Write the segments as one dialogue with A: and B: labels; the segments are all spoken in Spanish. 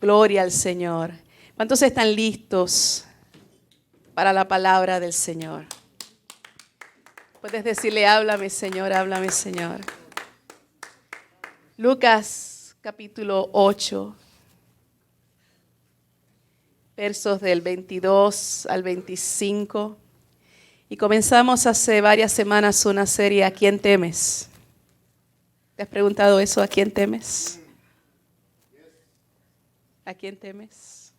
A: Gloria al Señor. ¿Cuántos están listos para la palabra del Señor? Puedes decirle, háblame Señor, háblame Señor. Lucas capítulo 8, versos del 22 al 25. Y comenzamos hace varias semanas una serie, ¿a quién temes? ¿Te has preguntado eso? ¿A quién temes? ¿A quién temes?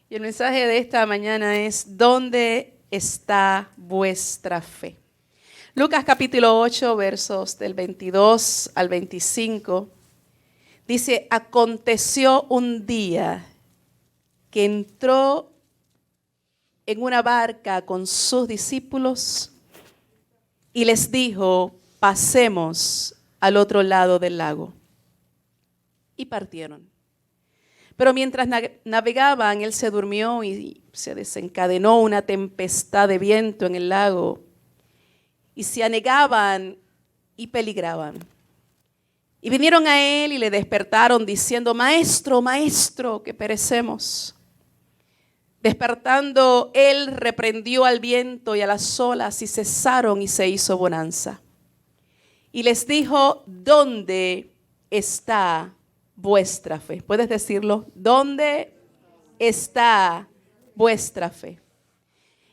A: Y el mensaje de esta mañana es, ¿dónde está vuestra fe? Lucas capítulo 8, versos del 22 al 25, dice, aconteció un día que entró en una barca con sus discípulos y les dijo, pasemos al otro lado del lago. Y partieron. Pero mientras navegaban, él se durmió y se desencadenó una tempestad de viento en el lago. Y se anegaban y peligraban. Y vinieron a él y le despertaron diciendo, Maestro, Maestro, que perecemos. Despertando, él reprendió al viento y a las olas y cesaron y se hizo bonanza. Y les dijo, ¿dónde está vuestra fe? ¿Puedes decirlo? ¿Dónde está vuestra fe?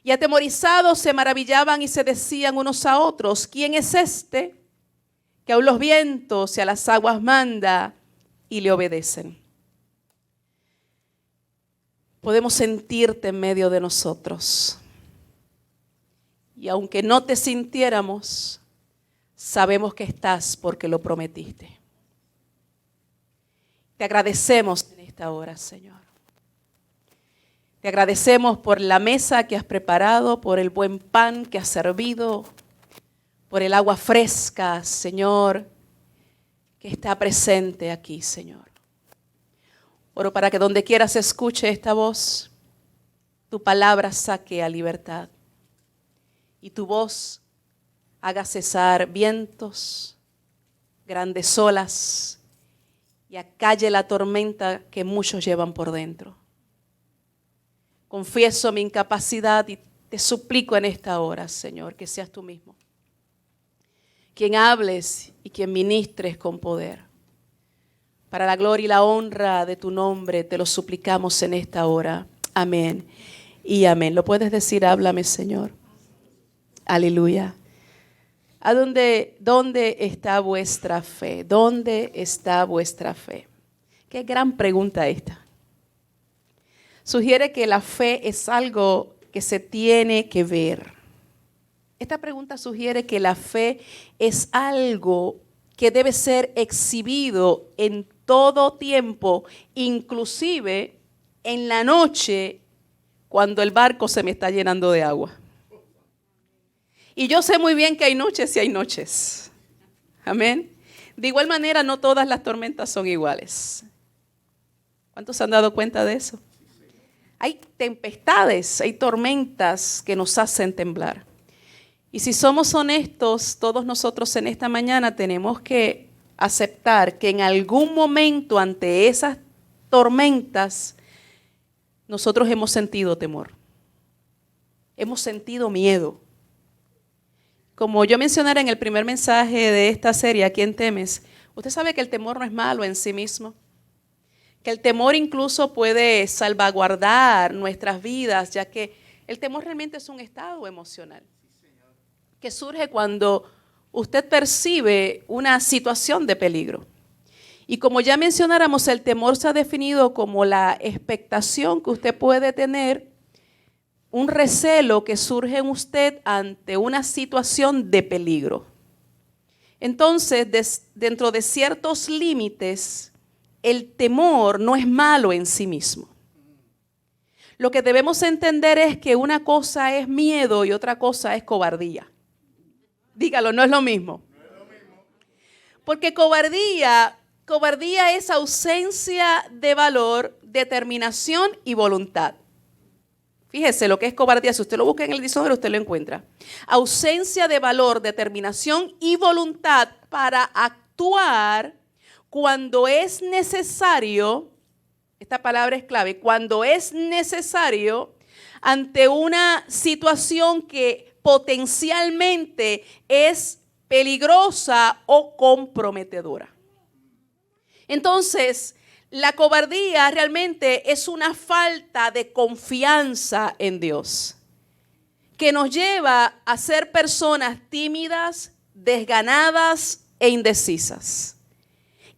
A: Y atemorizados se maravillaban y se decían unos a otros, ¿quién es este que aun los vientos y a las aguas manda y le obedecen? Podemos sentirte en medio de nosotros. Y aunque no te sintiéramos, sabemos que estás porque lo prometiste. Te agradecemos en esta hora, Señor. Te agradecemos por la mesa que has preparado, por el buen pan que has servido, por el agua fresca, Señor, que está presente aquí, Señor. Oro para que donde quiera se escuche esta voz, tu palabra saque a libertad y tu voz haga cesar vientos, grandes olas y acalle la tormenta que muchos llevan por dentro. Confieso mi incapacidad y te suplico en esta hora, Señor, que seas tú mismo quien hables y quien ministres con poder. Para la gloria y la honra de tu nombre te lo suplicamos en esta hora. Amén y amén. ¿Lo puedes decir? Háblame, Señor. Aleluya. ¿A dónde está vuestra fe? ¿Dónde está vuestra fe? Qué gran pregunta esta. Sugiere que la fe es algo que se tiene que ver. Esta pregunta sugiere que la fe es algo que debe ser exhibido en todo tiempo, inclusive en la noche cuando el barco se me está llenando de agua. Y yo sé muy bien que hay noches y hay noches. Amén. De igual manera, no todas las tormentas son iguales. ¿Cuántos se han dado cuenta de eso? Hay tempestades, hay tormentas que nos hacen temblar. Y si somos honestos, todos nosotros en esta mañana tenemos que aceptar que en algún momento ante esas tormentas nosotros hemos sentido temor. Hemos sentido miedo. Como yo mencionara en el primer mensaje de esta serie, ¿a quién temes? Usted sabe que el temor no es malo en sí mismo. Que el temor incluso puede salvaguardar nuestras vidas, ya que el temor realmente es un estado emocional que surge cuando usted percibe una situación de peligro. Y como ya mencionáramos, el temor se ha definido como la expectación que usted puede tener, un recelo que surge en usted ante una situación de peligro. Entonces, dentro de ciertos límites, el temor no es malo en sí mismo. Lo que debemos entender es que una cosa es miedo y otra cosa es cobardía. Dígalo, no es lo mismo. No es lo mismo. Porque cobardía es ausencia de valor, determinación y voluntad. Fíjese lo que es cobardía. Si usted lo busca en el diccionario, usted lo encuentra. Ausencia de valor, determinación y voluntad para actuar cuando es necesario esta palabra es clave, cuando es necesario ante una situación que potencialmente es peligrosa o comprometedora. Entonces, la cobardía realmente es una falta de confianza en Dios, que nos lleva a ser personas tímidas, desganadas e indecisas.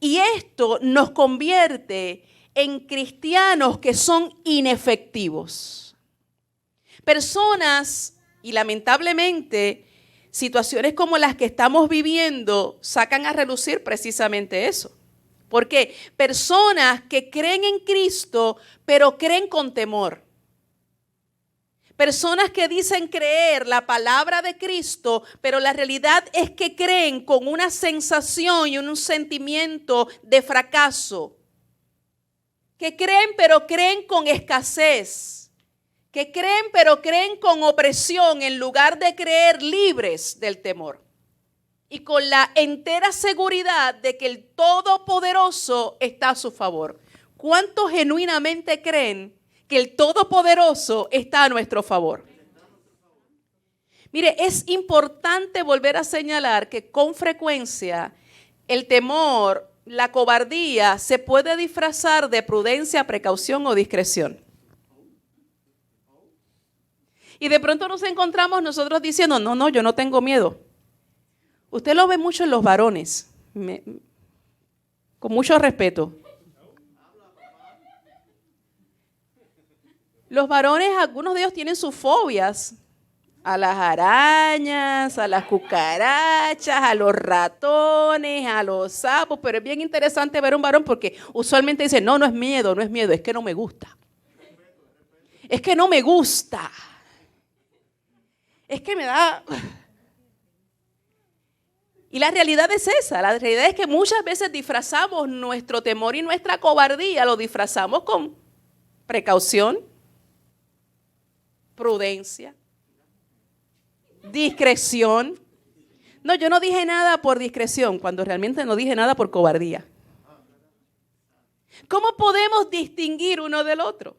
A: Y esto nos convierte en cristianos que son inefectivos. Personas, y lamentablemente, situaciones como las que estamos viviendo sacan a relucir precisamente eso. ¿Por qué? Personas que creen en Cristo, pero creen con temor. Personas que dicen creer la palabra de Cristo, pero la realidad es que creen con una sensación y un sentimiento de fracaso. Que creen, pero creen con escasez. Que creen, pero creen con opresión en lugar de creer libres del temor. Y con la entera seguridad de que el Todopoderoso está a su favor. ¿Cuántos genuinamente creen que el Todopoderoso está a nuestro favor? Mire, es importante volver a señalar que con frecuencia el temor, la cobardía, se puede disfrazar de prudencia, precaución o discreción. Y de pronto nos encontramos nosotros diciendo, no, yo no tengo miedo. Usted lo ve mucho en los varones, con mucho respeto. Los varones, algunos de ellos tienen sus fobias a las arañas, a las cucarachas, a los ratones, a los sapos, pero es bien interesante ver a un varón porque usualmente dice, no es miedo, es que no me gusta. Es que no me gusta. Es que me da... Y la realidad es esa, la realidad es que muchas veces disfrazamos nuestro temor y nuestra cobardía, lo disfrazamos con precaución, prudencia, discreción. No, yo no dije nada por discreción, cuando realmente no dije nada por cobardía. ¿Cómo podemos distinguir uno del otro?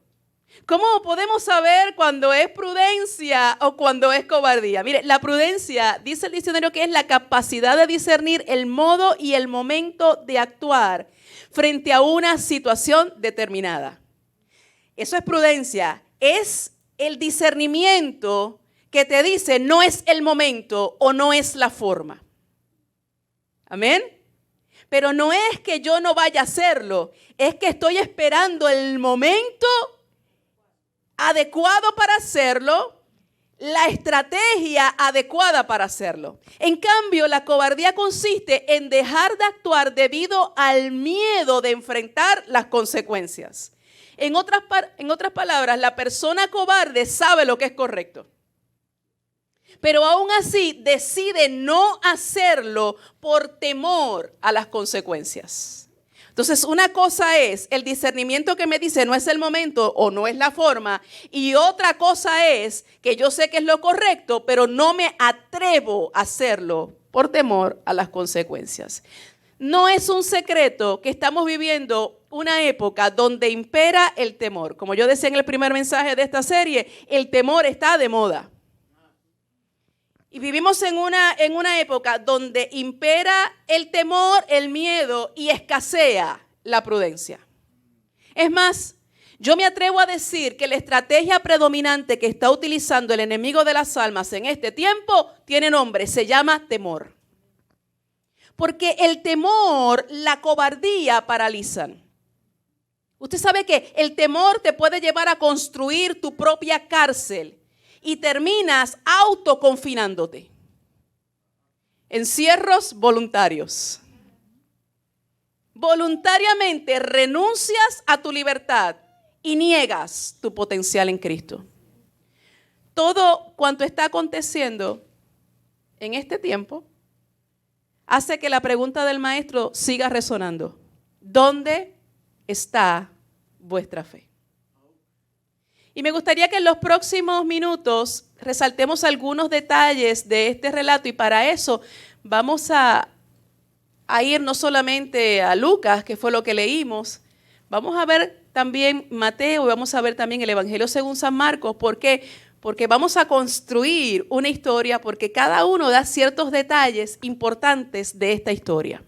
A: ¿Cómo podemos saber cuando es prudencia o cuando es cobardía? Mire, la prudencia, dice el diccionario, que es la capacidad de discernir el modo y el momento de actuar frente a una situación determinada. Eso es prudencia. Es el discernimiento que te dice no es el momento o no es la forma. Amén. Pero no es que yo no vaya a hacerlo, es que estoy esperando el momento adecuado para hacerlo, la estrategia adecuada para hacerlo. En cambio, la cobardía consiste en dejar de actuar debido al miedo de enfrentar las consecuencias. En otras palabras, la persona cobarde sabe lo que es correcto, pero aún así decide no hacerlo por temor a las consecuencias. Entonces, una cosa es el discernimiento que me dice no es el momento o no es la forma, y otra cosa es que yo sé que es lo correcto, pero no me atrevo a hacerlo por temor a las consecuencias. No es un secreto que estamos viviendo una época donde impera el temor. Como yo decía en el primer mensaje de esta serie, el temor está de moda. Y vivimos en una época donde impera el temor, el miedo y escasea la prudencia. Es más, yo me atrevo a decir que la estrategia predominante que está utilizando el enemigo de las almas en este tiempo tiene nombre, se llama temor. Porque el temor, la cobardía paralizan. Usted sabe que el temor te puede llevar a construir tu propia cárcel. Y terminas autoconfinándote. Encierros voluntarios. Voluntariamente renuncias a tu libertad y niegas tu potencial en Cristo. Todo cuanto está aconteciendo en este tiempo hace que la pregunta del maestro siga resonando. ¿Dónde está vuestra fe? Y me gustaría que en los próximos minutos resaltemos algunos detalles de este relato, y para eso vamos a ir no solamente a Lucas, que fue lo que leímos, vamos a ver también Mateo y vamos a ver también el Evangelio según San Marcos. ¿Por qué? Porque vamos a construir una historia, porque cada uno da ciertos detalles importantes de esta historia.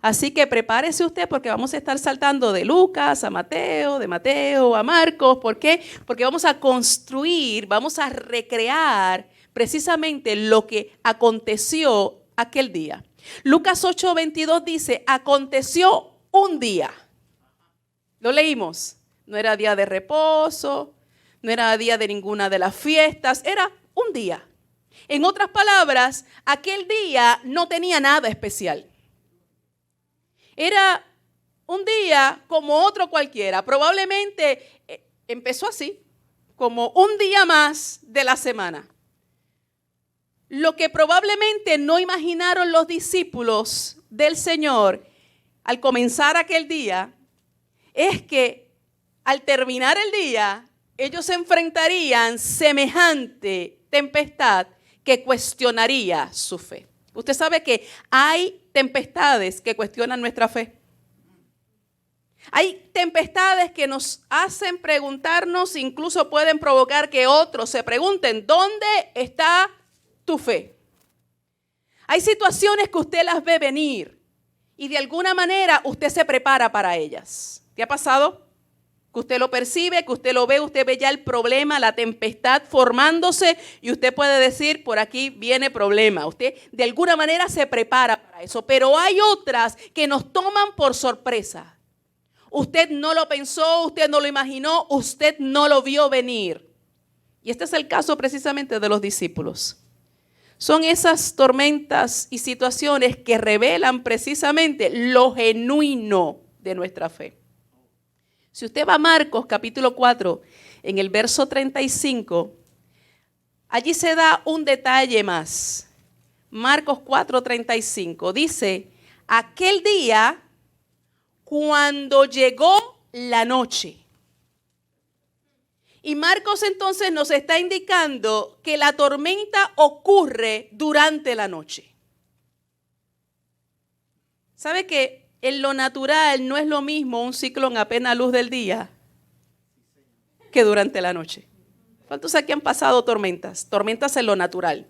A: Así que prepárese usted porque vamos a estar saltando de Lucas a Mateo, de Mateo a Marcos. ¿Por qué? Porque vamos a construir, vamos a recrear precisamente lo que aconteció aquel día. Lucas 8:22 dice, aconteció un día. Lo leímos. No era día de reposo, no era día de ninguna de las fiestas, era un día. En otras palabras, aquel día no tenía nada especial. Era un día como otro cualquiera. Probablemente empezó así, como un día más de la semana. Lo que probablemente no imaginaron los discípulos del Señor al comenzar aquel día es que al terminar el día ellos se enfrentarían semejante tempestad que cuestionaría su fe. Usted sabe que hay tempestades que cuestionan nuestra fe. Hay tempestades que nos hacen preguntarnos, incluso pueden provocar que otros se pregunten, ¿dónde está tu fe? Hay situaciones que usted las ve venir y de alguna manera usted se prepara para ellas. ¿Qué ha pasado? Que usted lo percibe, que usted lo ve, usted ve ya el problema, la tempestad formándose y usted puede decir, por aquí viene problema. Usted de alguna manera se prepara para eso, pero hay otras que nos toman por sorpresa. Usted no lo pensó, usted no lo imaginó, usted no lo vio venir. Y este es el caso precisamente de los discípulos. Son esas tormentas y situaciones que revelan precisamente lo genuino de nuestra fe. Si usted va a Marcos capítulo 4, en el verso 35, allí se da un detalle más. Marcos 4:35 dice, aquel día cuando llegó la noche. Y Marcos entonces nos está indicando que la tormenta ocurre durante la noche. ¿Sabe qué? En lo natural no es lo mismo un ciclón a plena luz del día que durante la noche. ¿Cuántos aquí han pasado tormentas? Tormentas en lo natural.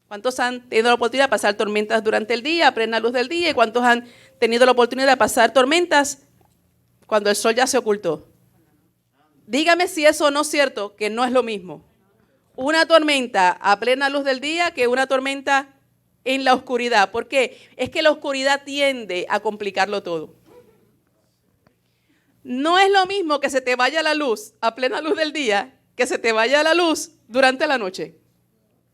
A: ¿Cuántos han tenido la oportunidad de pasar tormentas durante el día, a plena luz del día? ¿Y cuántos han tenido la oportunidad de pasar tormentas cuando el sol ya se ocultó? Dígame si eso no es cierto, que no es lo mismo. Una tormenta a plena luz del día que una tormenta en la oscuridad. ¿Por qué? Es que la oscuridad tiende a complicarlo todo. No es lo mismo que se te vaya la luz a plena luz del día que se te vaya la luz durante la noche.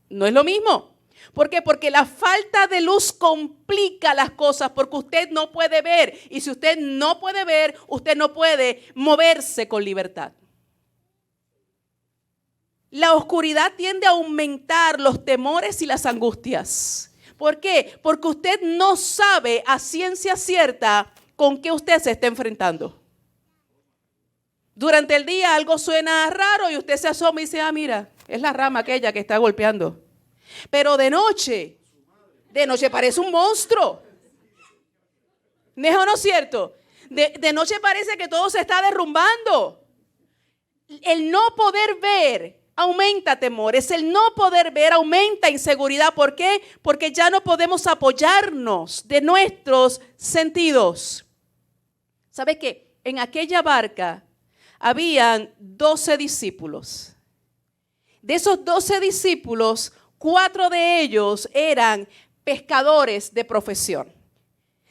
A: No es lo mismo. ¿Por qué? Porque la falta de luz complica las cosas porque usted no puede ver. Y si usted no puede ver, usted no puede moverse con libertad. La oscuridad tiende a aumentar los temores y las angustias. ¿Por qué? Porque usted no sabe a ciencia cierta con qué usted se está enfrentando. Durante el día algo suena raro y usted se asoma y dice, mira, es la rama aquella que está golpeando. Pero de noche parece un monstruo. ¿No es o no es cierto? De noche parece que todo se está derrumbando. El no poder ver aumenta temores, el no poder ver aumenta inseguridad. ¿Por qué? Porque ya no podemos apoyarnos de nuestros sentidos. ¿Sabe qué? En aquella barca habían 12 discípulos. De esos 12 discípulos, 4 de ellos eran pescadores de profesión.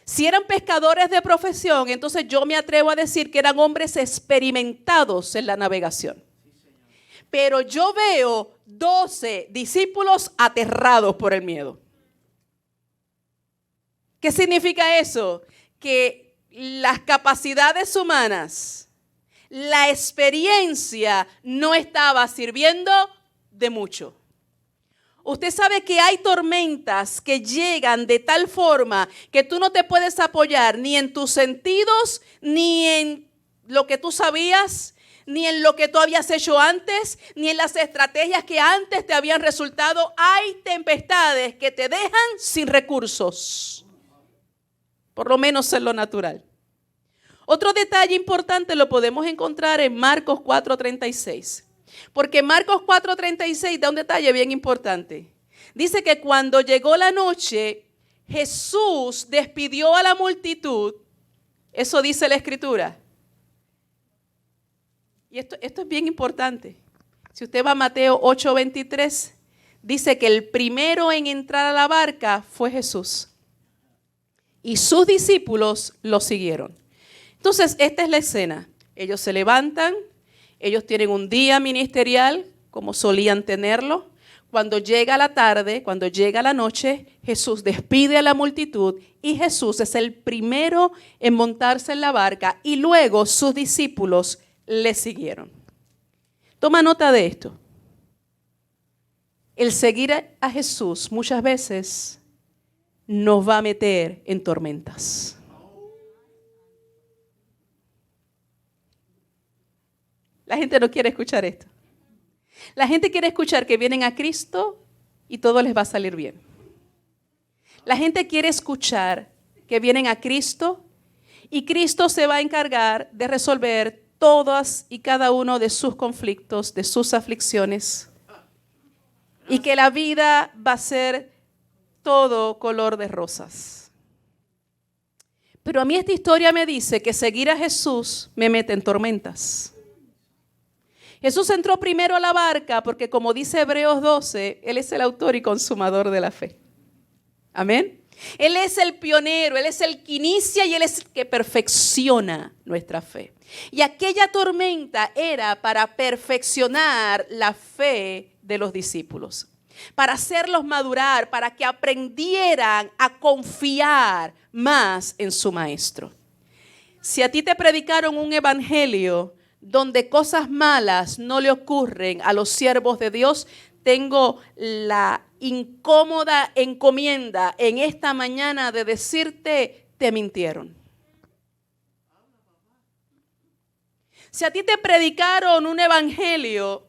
A: Si eran pescadores de profesión, entonces yo me atrevo a decir que eran hombres experimentados en la navegación. Pero yo veo 12 discípulos aterrados por el miedo. ¿Qué significa eso? Que las capacidades humanas, la experiencia no estaba sirviendo de mucho. Usted sabe que hay tormentas que llegan de tal forma que tú no te puedes apoyar ni en tus sentidos, ni en lo que tú sabías, ni en lo que tú habías hecho antes, ni en las estrategias que antes te habían resultado. Hay tempestades que te dejan sin recursos, por lo menos en lo natural. Otro detalle importante lo podemos encontrar en Marcos 4:36. Porque Marcos 4:36 da un detalle bien importante. Dice que cuando llegó la noche, Jesús despidió a la multitud. Eso dice la Escritura. Y esto es bien importante. Si usted va a Mateo 8:23, dice que el primero en entrar a la barca fue Jesús. Y sus discípulos lo siguieron. Entonces, esta es la escena. Ellos se levantan, ellos tienen un día ministerial, como solían tenerlo. Cuando llega la tarde, cuando llega la noche, Jesús despide a la multitud y Jesús es el primero en montarse en la barca y luego sus discípulos le siguieron. Toma nota de esto. El seguir a Jesús muchas veces nos va a meter en tormentas. La gente no quiere escuchar esto. La gente quiere escuchar que vienen a Cristo y todo les va a salir bien. La gente quiere escuchar que vienen a Cristo y Cristo se va a encargar de resolver todas y cada uno de sus conflictos, de sus aflicciones. Y que la vida va a ser todo color de rosas. Pero a mí esta historia me dice que seguir a Jesús me mete en tormentas. Jesús entró primero a la barca porque, como dice Hebreos 12, Él es el autor y consumador de la fe. Amén. Él es el pionero, Él es el que inicia y Él es el que perfecciona nuestra fe. Y aquella tormenta era para perfeccionar la fe de los discípulos, para hacerlos madurar, para que aprendieran a confiar más en su maestro. Si a ti te predicaron un evangelio donde cosas malas no le ocurren a los siervos de Dios, tengo la incómoda encomienda en esta mañana de decirte, te mintieron. Si a ti te predicaron un evangelio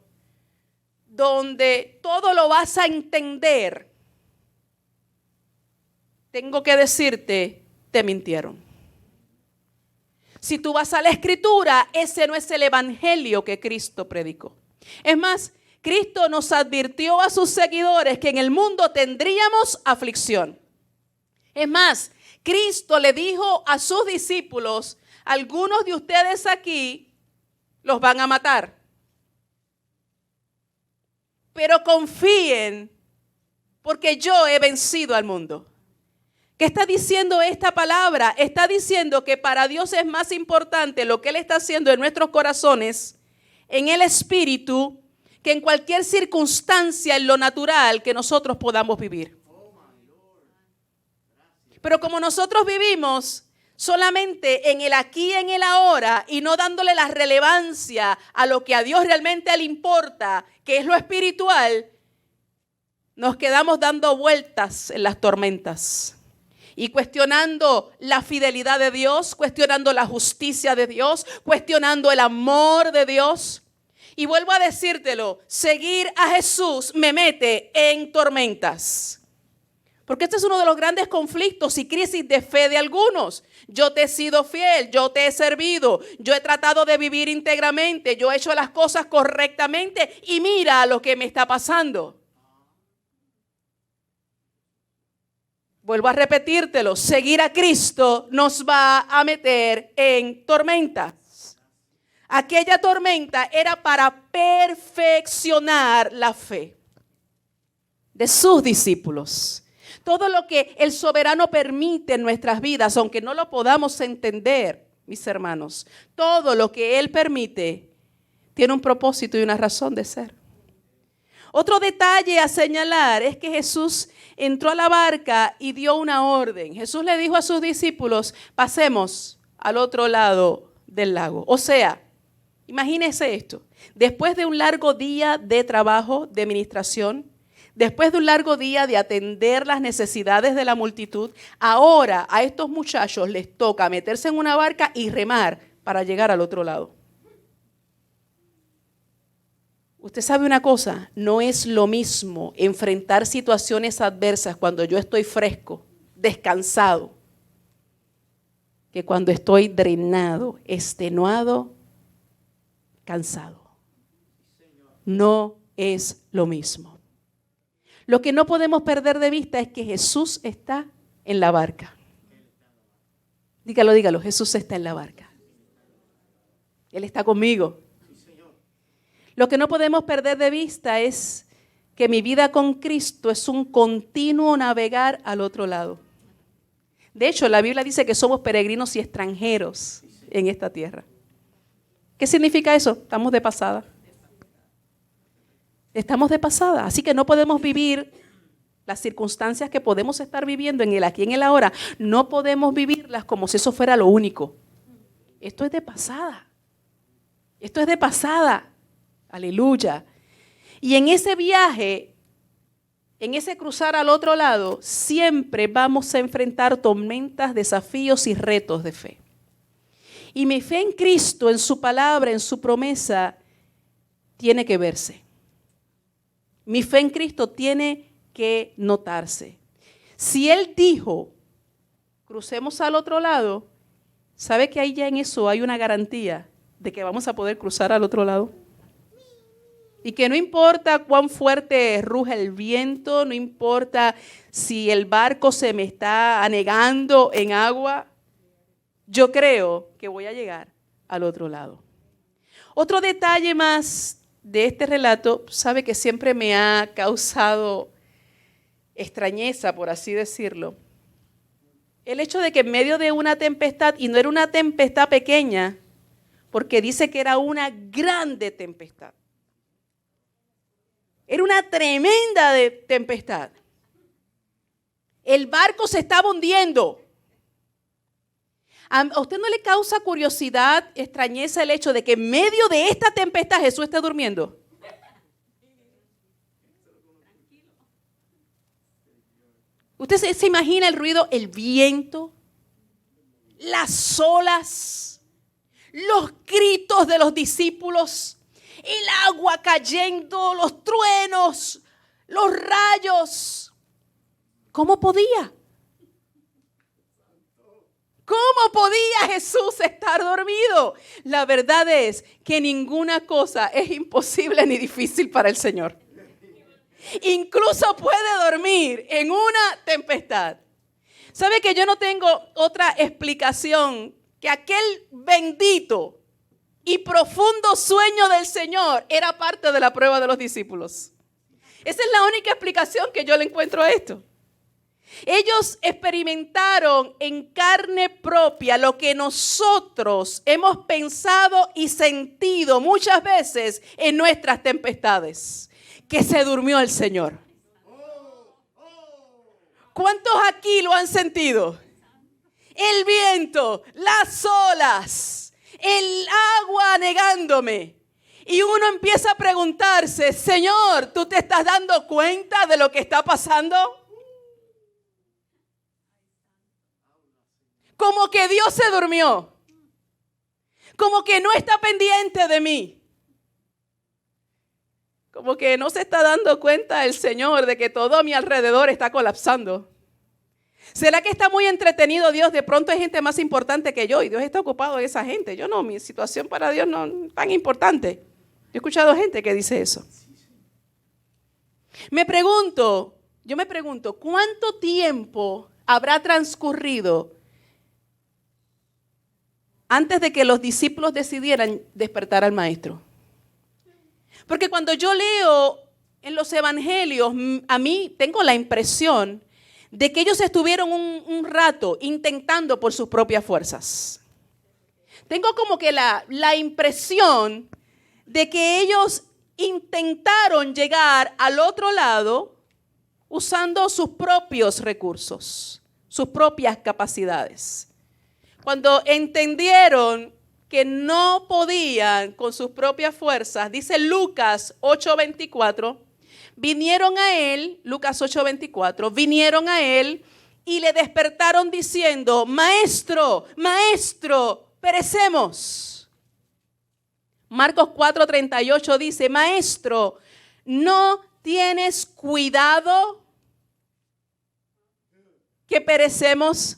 A: donde todo lo vas a entender, tengo que decirte, te mintieron. Si tú vas a la Escritura, ese no es el evangelio que Cristo predicó. Es más, Cristo nos advirtió a sus seguidores que en el mundo tendríamos aflicción. Es más, Cristo le dijo a sus discípulos, algunos de ustedes aquí los van a matar. Pero confíen, porque yo he vencido al mundo. ¿Qué está diciendo esta palabra? Está diciendo que para Dios es más importante lo que Él está haciendo en nuestros corazones, en el espíritu, que en cualquier circunstancia en lo natural que nosotros podamos vivir. Pero como nosotros vivimos solamente en el aquí y en el ahora y no dándole la relevancia a lo que a Dios realmente le importa, que es lo espiritual, nos quedamos dando vueltas en las tormentas. Y cuestionando la fidelidad de Dios, cuestionando la justicia de Dios, cuestionando el amor de Dios. Y vuelvo a decírtelo, seguir a Jesús me mete en tormentas. Porque este es uno de los grandes conflictos y crisis de fe de algunos. Yo te he sido fiel, yo te he servido, yo he tratado de vivir íntegramente, yo he hecho las cosas correctamente y mira lo que me está pasando. Vuelvo a repetírtelo, seguir a Cristo nos va a meter en tormentas. Aquella tormenta era para perfeccionar la fe de sus discípulos. Todo lo que el soberano permite en nuestras vidas, aunque no lo podamos entender, mis hermanos, todo lo que Él permite tiene un propósito y una razón de ser. Otro detalle a señalar es que Jesús entró a la barca y dio una orden. Jesús le dijo a sus discípulos, pasemos al otro lado del lago. O sea, imagínense esto. Después de un largo día de trabajo, de ministración, después de un largo día de atender las necesidades de la multitud, ahora a estos muchachos les toca meterse en una barca y remar para llegar al otro lado. Usted sabe una cosa, no es lo mismo enfrentar situaciones adversas cuando yo estoy fresco, descansado, que cuando estoy drenado, extenuado, cansado. No es lo mismo. Lo que no podemos perder de vista es que Jesús está en la barca. Dígalo, dígalo, Jesús está en la barca. Él está conmigo. Lo que no podemos perder de vista es que mi vida con Cristo es un continuo navegar al otro lado. De hecho, la Biblia dice que somos peregrinos y extranjeros en esta tierra. ¿Qué significa eso? Estamos de pasada. Estamos de pasada, así que no podemos vivir las circunstancias que podemos estar viviendo en el aquí, en el ahora. No podemos vivirlas como si eso fuera lo único. Esto es de pasada. Esto es de pasada. Aleluya. Y en ese viaje, en ese cruzar al otro lado, siempre vamos a enfrentar tormentas, desafíos y retos de fe. Y mi fe en Cristo, en su palabra, en su promesa, tiene que verse. Mi fe en Cristo tiene que notarse. Si Él dijo, crucemos al otro lado, ¿sabe que ahí ya en eso hay una garantía de que vamos a poder cruzar al otro lado? Y que no importa cuán fuerte ruge el viento, no importa si el barco se me está anegando en agua, yo creo que voy a llegar al otro lado. Otro detalle más de este relato, sabe que siempre me ha causado extrañeza, por así decirlo. El hecho de que en medio de una tempestad, y no era una tempestad pequeña, porque dice que era una grande tempestad. Era una tremenda tempestad. El barco se estaba hundiendo. ¿A usted no le causa curiosidad, extrañeza el hecho de que en medio de esta tempestad Jesús esté durmiendo? ¿Usted se imagina el ruido, el viento, las olas, los gritos de los discípulos, el agua cayendo, los truenos, los rayos? ¿Cómo podía? ¿Cómo podía Jesús estar dormido? La verdad es que ninguna cosa es imposible ni difícil para el Señor. Incluso puede dormir en una tempestad. ¿Sabe que yo no tengo otra explicación que aquel bendito y profundo sueño del Señor era parte de la prueba de los discípulos? Esa es la única explicación que yo le encuentro a esto. Ellos experimentaron en carne propia lo que nosotros hemos pensado y sentido muchas veces en nuestras tempestades, que se durmió el Señor. ¿Cuántos aquí lo han sentido? El viento, las olas, el agua anegándome. Y uno empieza a preguntarse, Señor, ¿tú te estás dando cuenta de lo que está pasando? Como que Dios se durmió. Como que no está pendiente de mí. Como que no se está dando cuenta el Señor de que todo a mi alrededor está colapsando. ¿Será que está muy entretenido Dios? De pronto hay gente más importante que yo y Dios está ocupado en esa gente. Yo no, mi situación para Dios no es tan importante. Yo he escuchado gente que dice eso. Yo me pregunto, ¿cuánto tiempo habrá transcurrido antes de que los discípulos decidieran despertar al maestro? Porque cuando yo leo en los evangelios, a mí tengo la impresión de que ellos estuvieron un rato intentando por sus propias fuerzas. Tengo como que la impresión de que ellos intentaron llegar al otro lado usando sus propios recursos, sus propias capacidades. Cuando entendieron que no podían con sus propias fuerzas, dice Lucas 8:24, vinieron a él, Lucas 8:24, vinieron a él y le despertaron diciendo, Maestro, Maestro, perecemos. Marcos 4:38 dice, Maestro, ¿no tienes cuidado que perecemos?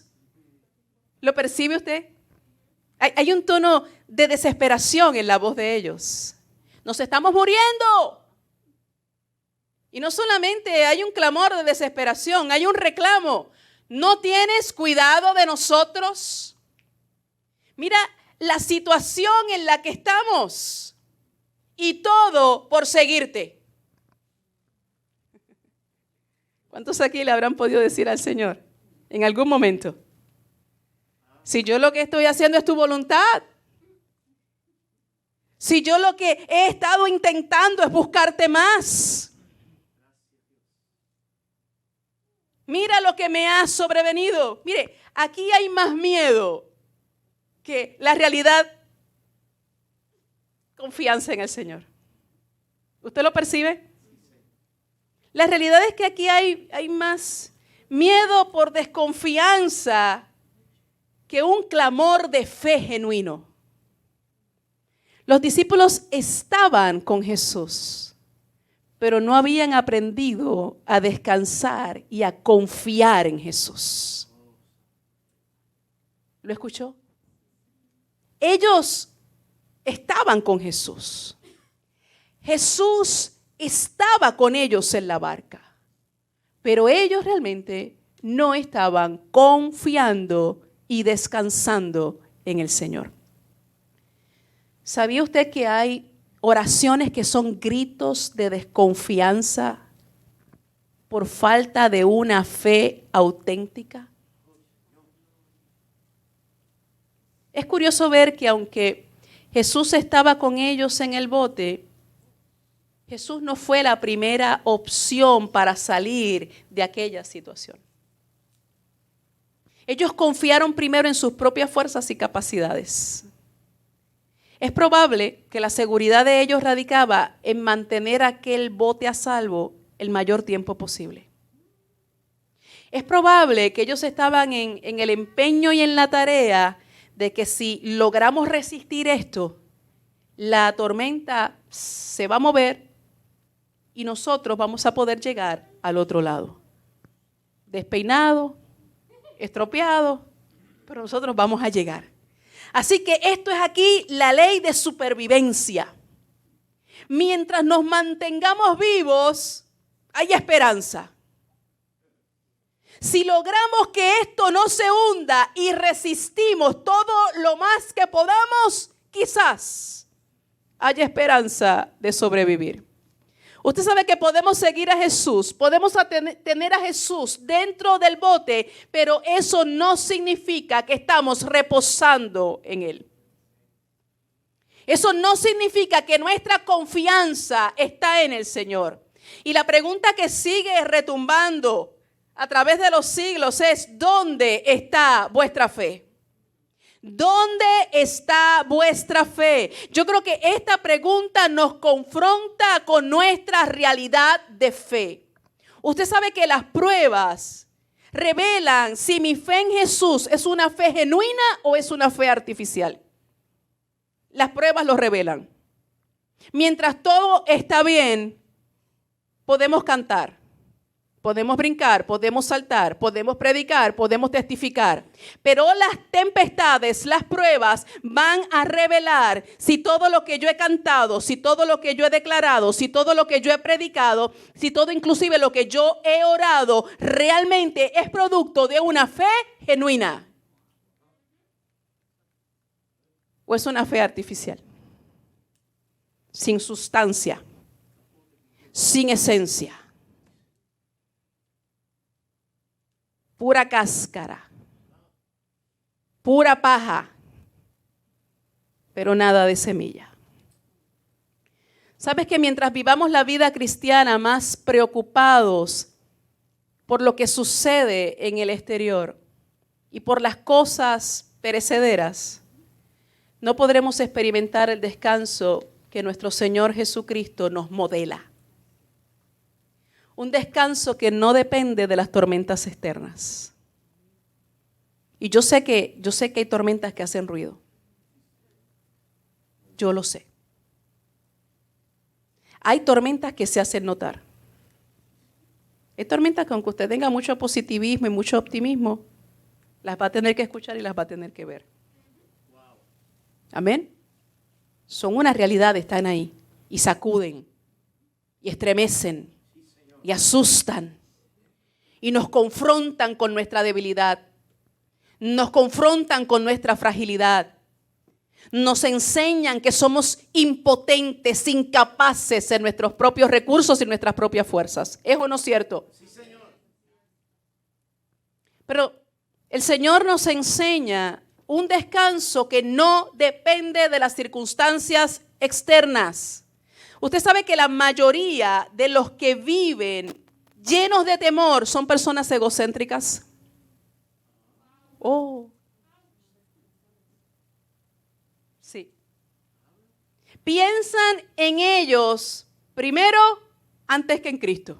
A: ¿Lo percibe usted? Hay un tono de desesperación en la voz de ellos. Nos estamos muriendo. Y no solamente hay un clamor de desesperación, hay un reclamo. ¿No tienes cuidado de nosotros? Mira la situación en la que estamos. Y todo por seguirte. ¿Cuántos aquí le habrán podido decir al Señor en algún momento? Si yo lo que estoy haciendo es tu voluntad. Si yo lo que he estado intentando es buscarte más. Mira lo que me ha sobrevenido. Mire, aquí hay más miedo que la realidad. Confianza en el Señor. ¿Usted lo percibe? La realidad es que aquí hay más miedo por desconfianza que un clamor de fe genuino. Los discípulos estaban con Jesús, pero no habían aprendido a descansar y a confiar en Jesús. ¿Lo escuchó? Ellos estaban con Jesús. Jesús estaba con ellos en la barca, pero ellos realmente no estaban confiando y descansando en el Señor. ¿Sabía usted que hay oraciones que son gritos de desconfianza por falta de una fe auténtica? Es curioso ver que aunque Jesús estaba con ellos en el bote, Jesús no fue la primera opción para salir de aquella situación. Ellos confiaron primero en sus propias fuerzas y capacidades. Es probable que la seguridad de ellos radicaba en mantener aquel bote a salvo el mayor tiempo posible. Es probable que ellos estaban en el empeño y en la tarea de que si logramos resistir esto, la tormenta se va a mover y nosotros vamos a poder llegar al otro lado. Despeinado, estropeado, pero nosotros vamos a llegar. Así que esto es aquí la ley de supervivencia. Mientras nos mantengamos vivos, hay esperanza. Si logramos que esto no se hunda y resistimos todo lo más que podamos, quizás haya esperanza de sobrevivir. Usted sabe que podemos seguir a Jesús, podemos tener a Jesús dentro del bote, pero eso no significa que estamos reposando en Él. Eso no significa que nuestra confianza está en el Señor. Y la pregunta que sigue retumbando a través de los siglos es: ¿dónde está vuestra fe? ¿Dónde está vuestra fe? Yo creo que esta pregunta nos confronta con nuestra realidad de fe. Usted sabe que las pruebas revelan si mi fe en Jesús es una fe genuina o es una fe artificial. Las pruebas lo revelan. Mientras todo está bien, podemos cantar. Podemos brincar, podemos saltar, podemos predicar, podemos testificar. Pero las tempestades, las pruebas van a revelar si todo lo que yo he cantado, si todo lo que yo he declarado, si todo lo que yo he predicado, si todo inclusive lo que yo he orado realmente es producto de una fe genuina. ¿O es una fe artificial? Sin sustancia, sin esencia. Pura cáscara, pura paja, pero nada de semilla. ¿Sabes que mientras vivamos la vida cristiana más preocupados por lo que sucede en el exterior y por las cosas perecederas, no podremos experimentar el descanso que nuestro Señor Jesucristo nos modela? Un descanso que no depende de las tormentas externas. Y yo sé que hay tormentas que hacen ruido. Yo lo sé. Hay tormentas que se hacen notar. Hay tormentas que aunque usted tenga mucho positivismo y mucho optimismo, Las va a tener que escuchar y las va a tener que ver. Amén. Son una realidad, están ahí. Y sacuden. Y estremecen. Y asustan. Y nos confrontan con nuestra debilidad. Nos confrontan con nuestra fragilidad. Nos enseñan que somos impotentes, incapaces en nuestros propios recursos y nuestras propias fuerzas. ¿Es o no cierto? Sí, Señor. Pero el Señor nos enseña un descanso que no depende de las circunstancias externas. Usted sabe que la mayoría de los que viven llenos de temor son personas egocéntricas. Oh. Sí. Piensan en ellos primero antes que en Cristo.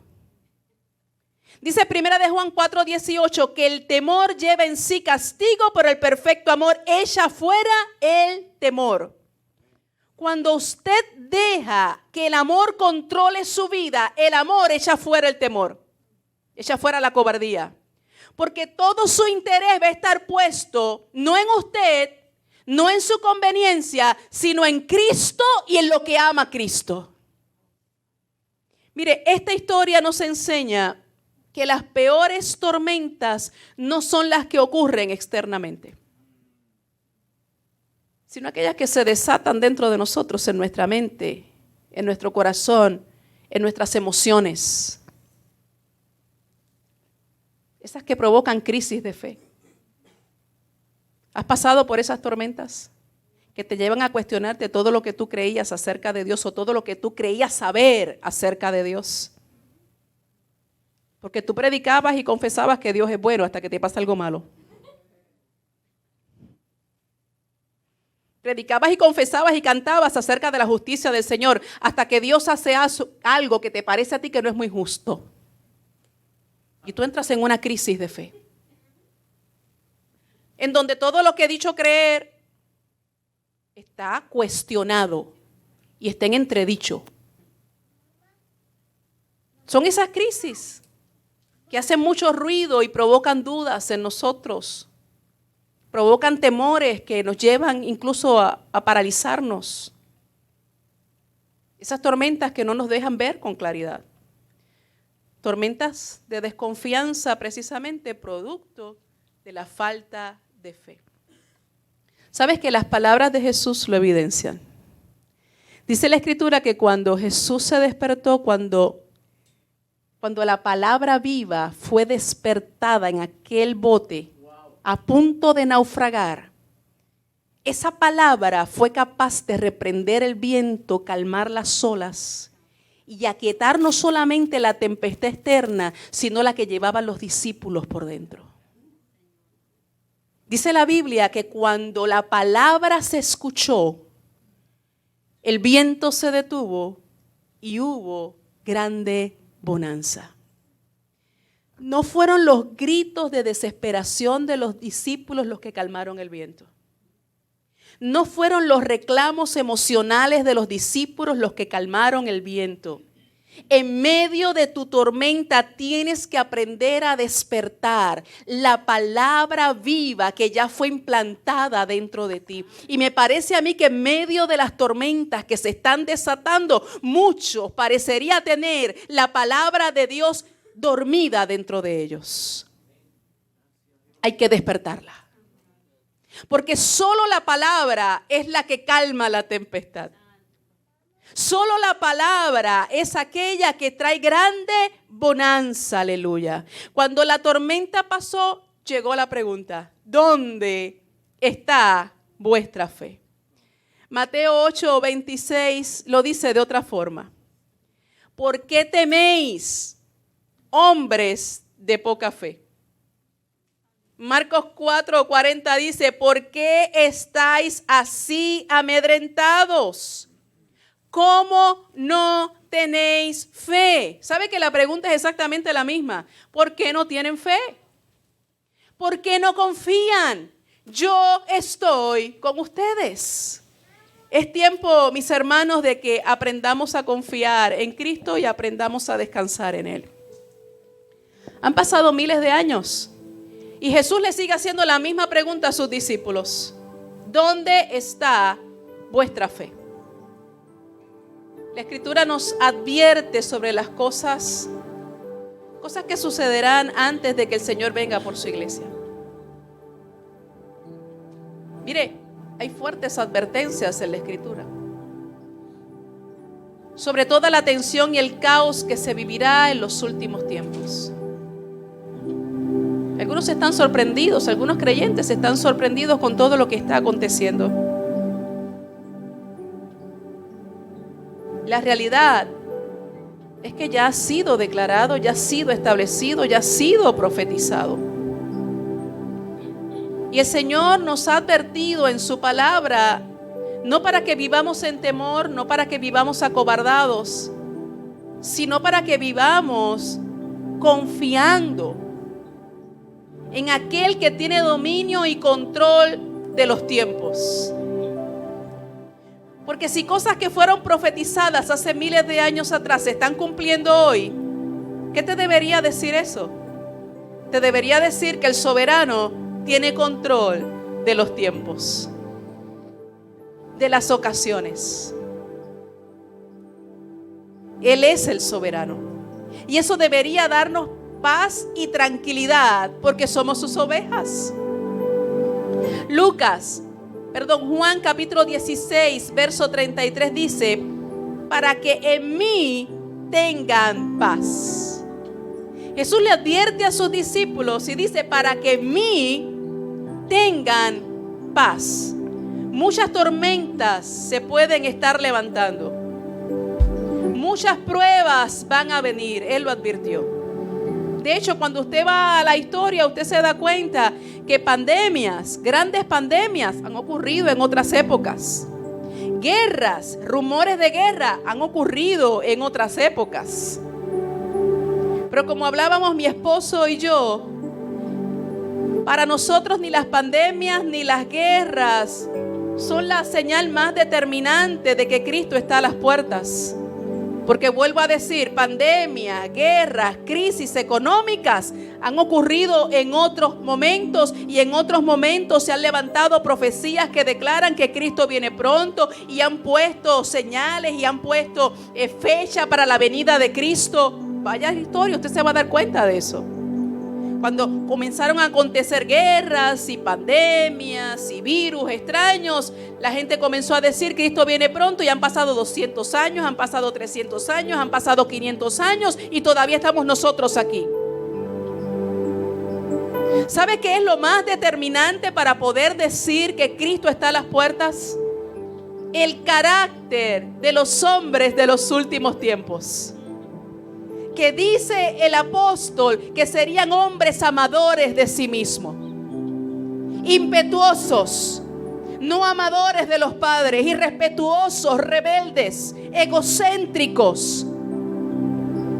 A: Dice 1 de Juan 4:18 que el temor lleva en sí castigo, pero el perfecto amor echa fuera el temor. Cuando usted deja que el amor controle su vida, el amor echa fuera el temor, echa fuera la cobardía. Porque todo su interés va a estar puesto no en usted, no en su conveniencia, sino en Cristo y en lo que ama a Cristo. Mire, esta historia nos enseña que las peores tormentas no son las que ocurren externamente, sino aquellas que se desatan dentro de nosotros, en nuestra mente, en nuestro corazón, en nuestras emociones. Esas que provocan crisis de fe. ¿Has pasado por esas tormentas que te llevan a cuestionarte todo lo que tú creías acerca de Dios o todo lo que tú creías saber acerca de Dios? Porque tú predicabas y confesabas que Dios es bueno hasta que te pasa algo malo. Predicabas y confesabas y cantabas acerca de la justicia del Señor hasta que Dios hace algo que te parece a ti que no es muy justo. Y tú entras en una crisis de fe. En donde todo lo que he dicho creer está cuestionado y está en entredicho. Son esas crisis que hacen mucho ruido y provocan dudas en nosotros. Provocan temores que nos llevan incluso a paralizarnos. Esas tormentas que no nos dejan ver con claridad. Tormentas de desconfianza precisamente producto de la falta de fe. ¿Sabes que las palabras de Jesús lo evidencian? Dice la Escritura que cuando Jesús se despertó, cuando la palabra viva fue despertada en aquel bote a punto de naufragar, esa palabra fue capaz de reprender el viento, calmar las olas y aquietar no solamente la tempestad externa, sino la que llevaban los discípulos por dentro. Dice la Biblia que cuando la palabra se escuchó, el viento se detuvo y hubo grande bonanza. No fueron los gritos de desesperación de los discípulos los que calmaron el viento. No fueron los reclamos emocionales de los discípulos los que calmaron el viento. En medio de tu tormenta tienes que aprender a despertar la palabra viva que ya fue implantada dentro de ti. Y me parece a mí que en medio de las tormentas que se están desatando, muchos parecería tener la palabra de Dios dormida dentro de ellos. Hay que despertarla. Porque solo la palabra es la que calma la tempestad. Solo la palabra es aquella que trae grande bonanza, aleluya. Cuando la tormenta pasó, llegó la pregunta: ¿dónde está vuestra fe? Mateo 8:26 lo dice de otra forma. ¿Por qué teméis, hombres de poca fe? Marcos 4:40 dice: ¿por qué estáis así amedrentados? ¿Cómo no tenéis fe? ¿Sabe que la pregunta es exactamente la misma? ¿Por qué no tienen fe? ¿Por qué no confían? Yo estoy con ustedes. Es tiempo, mis hermanos, de que aprendamos a confiar en Cristo y aprendamos a descansar en Él. Han pasado miles de años Y Jesús le sigue haciendo la misma pregunta a sus discípulos. ¿Dónde está vuestra fe? La Escritura nos advierte sobre las cosas que sucederán antes de que el Señor venga por su iglesia. Mire, hay fuertes advertencias en la Escritura sobre toda la tensión y el caos que se vivirá en los últimos tiempos. Algunos están sorprendidos, algunos creyentes están sorprendidos con todo lo que está aconteciendo. La realidad es que ya ha sido declarado, ya ha sido establecido, ya ha sido profetizado. Y el Señor nos ha advertido en su palabra, no para que vivamos en temor, no para que vivamos acobardados, sino para que vivamos confiando en aquel que tiene dominio y control de los tiempos. Porque si cosas que fueron profetizadas hace miles de años atrás se están cumpliendo hoy, ¿qué te debería decir eso? Te debería decir que el soberano tiene control de los tiempos, de las ocasiones. Él es el soberano. Y eso debería darnos paz y tranquilidad porque somos sus ovejas. Juan capítulo 16, verso 33 dice, para que en mí tengan paz. Jesús le advierte a sus discípulos y dice, para que en mí tengan paz. Muchas tormentas se pueden estar levantando. Muchas pruebas van a venir, Él lo advirtió. De hecho, cuando usted va a la historia, usted se da cuenta que pandemias, grandes pandemias, han ocurrido en otras épocas. Guerras, rumores de guerra han ocurrido en otras épocas. Pero como hablábamos mi esposo y yo, para nosotros ni las pandemias ni las guerras son la señal más determinante de que Cristo está a las puertas. Porque vuelvo a decir, pandemia, guerras, crisis económicas han ocurrido en otros momentos y en otros momentos se han levantado profecías que declaran que Cristo viene pronto y han puesto señales y han puesto fecha para la venida de Cristo. Vaya historia, usted se va a dar cuenta de eso. Cuando comenzaron a acontecer guerras y pandemias y virus extraños, la gente comenzó a decir Cristo viene pronto y han pasado 200 años, han pasado 300 años, han pasado 500 años y todavía estamos nosotros aquí. ¿Sabe qué es lo más determinante para poder decir que Cristo está a las puertas? El carácter de los hombres de los últimos tiempos. Que dice el apóstol que serían hombres amadores de sí mismos, impetuosos, no amadores de los padres, irrespetuosos, rebeldes, egocéntricos.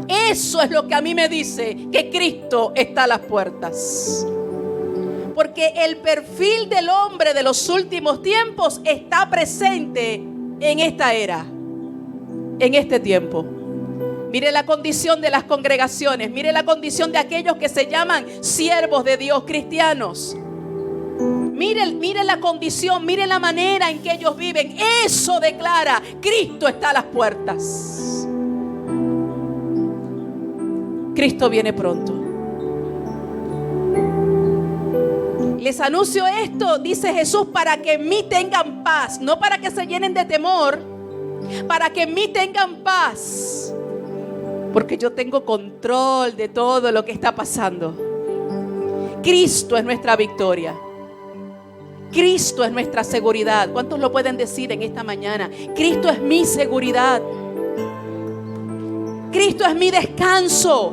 A: Eso es lo que a mí me dice que Cristo está a las puertas. Porque el perfil del hombre de los últimos tiempos está presente en esta era, en este tiempo. Mire la condición de las congregaciones, mire la condición de aquellos que se llaman siervos de Dios, cristianos. Mire la condición, mire la manera en que ellos viven. Eso declara, Cristo está a las puertas. Cristo viene pronto. Les anuncio esto, dice Jesús, para que en mí tengan paz, no para que se llenen de temor, para que en mí tengan paz. Porque yo tengo control de todo lo que está pasando. Cristo es nuestra victoria. Cristo es nuestra seguridad. ¿Cuántos lo pueden decir en esta mañana? Cristo es mi seguridad. Cristo es mi descanso.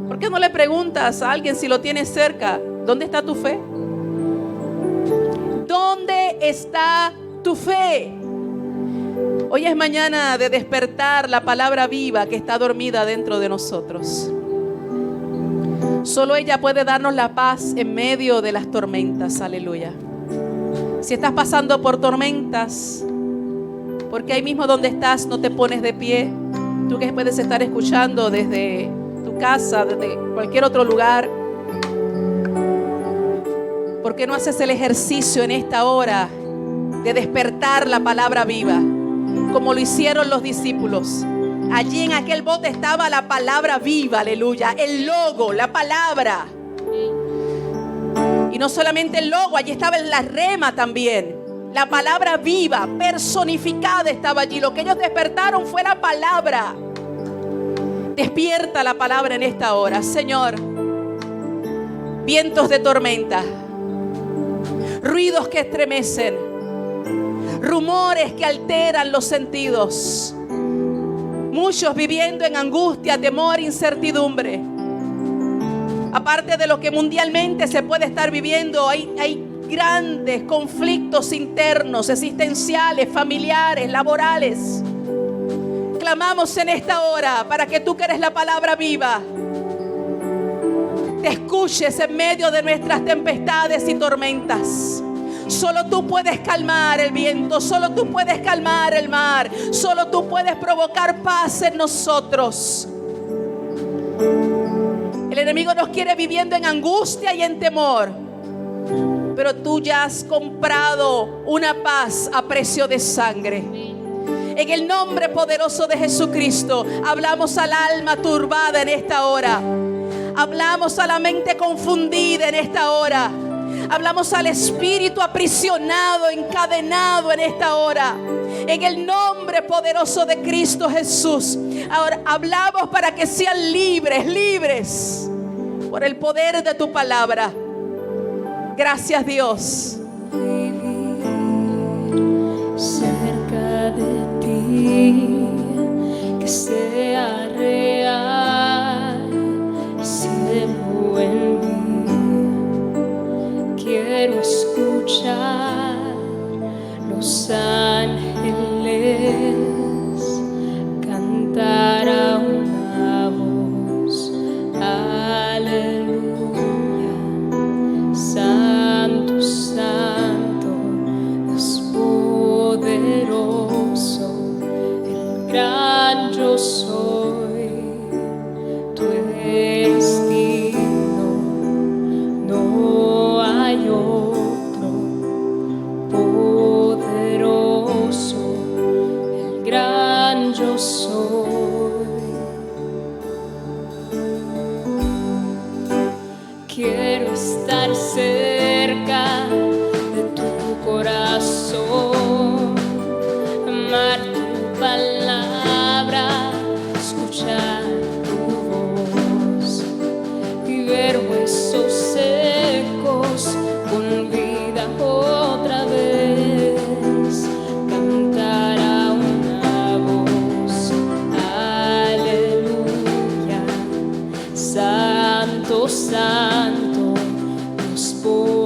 A: ¿Por qué no le preguntas a alguien si lo tienes cerca? ¿Dónde está tu fe? ¿Dónde está tu fe? Hoy es mañana de despertar la palabra viva que está dormida dentro de nosotros. Solo ella puede darnos la paz en medio de las tormentas. Aleluya. Si estás pasando por tormentas, porque ahí mismo donde estás no te pones de pie. Tú que puedes estar escuchando desde tu casa, desde cualquier otro lugar. ¿Por qué no haces el ejercicio en esta hora de despertar la palabra viva, como lo hicieron los discípulos? Allí en aquel bote estaba la palabra viva, aleluya, el logo, la palabra. Y no solamente el logo, allí estaba la rema también. La palabra viva, personificada estaba allí. Lo que ellos despertaron fue la palabra. Despierta la palabra en esta hora, Señor. Vientos de tormenta, ruidos que estremecen, rumores que alteran los sentidos. Muchos viviendo en angustia, temor, incertidumbre. Aparte de lo que mundialmente se puede estar viviendo, hay grandes conflictos internos, existenciales, familiares, laborales. Clamamos en esta hora para que tú, que eres la palabra viva, te escuches en medio de nuestras tempestades y tormentas. Solo tú puedes calmar el viento, solo tú puedes calmar el mar, solo tú puedes provocar paz en nosotros. El enemigo nos quiere viviendo en angustia y en temor, pero tú ya has comprado una paz a precio de sangre. En el nombre poderoso de Jesucristo, hablamos al alma turbada en esta hora. Hablamos a la mente confundida en esta hora. Hablamos al espíritu aprisionado, encadenado en esta hora. En el nombre poderoso de Cristo Jesús. Ahora hablamos para que sean libres, libres por el poder de tu palabra. Gracias, Dios.
B: Cerca de ti, que sea real el cielo en mí. Quiero escuchar los ángeles cantar a una voz. Aleluya, Santo, Santo, Dios poderoso, el gran yo soy. Tú eres digno, no hay otro poderoso, el gran yo soy. Quiero estar cerca de tu corazón, amar tu palabra, escuchar tu voz y ver huesos secos con vida otra vez, cantar a una voz. Aleluya, Santo, Santo, Dios poderoso.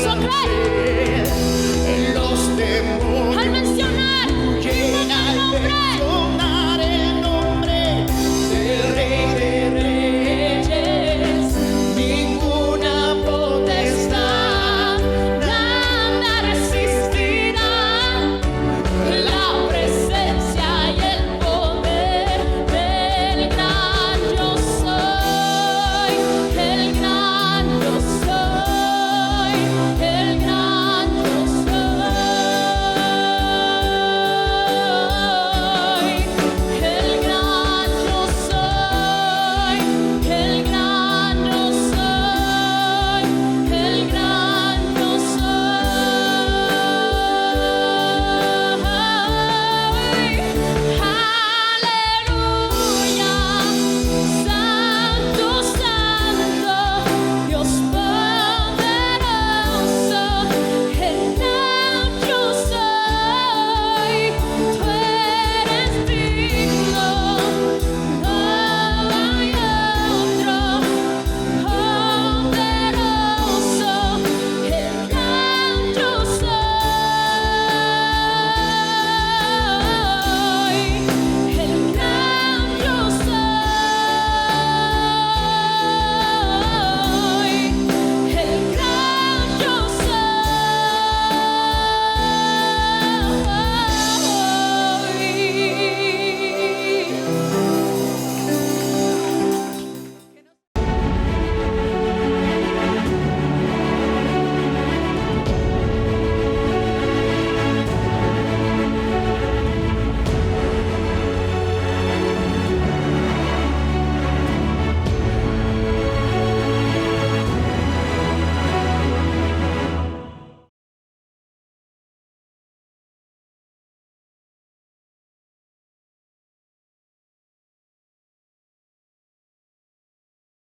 B: lo creen.
C: Los demonios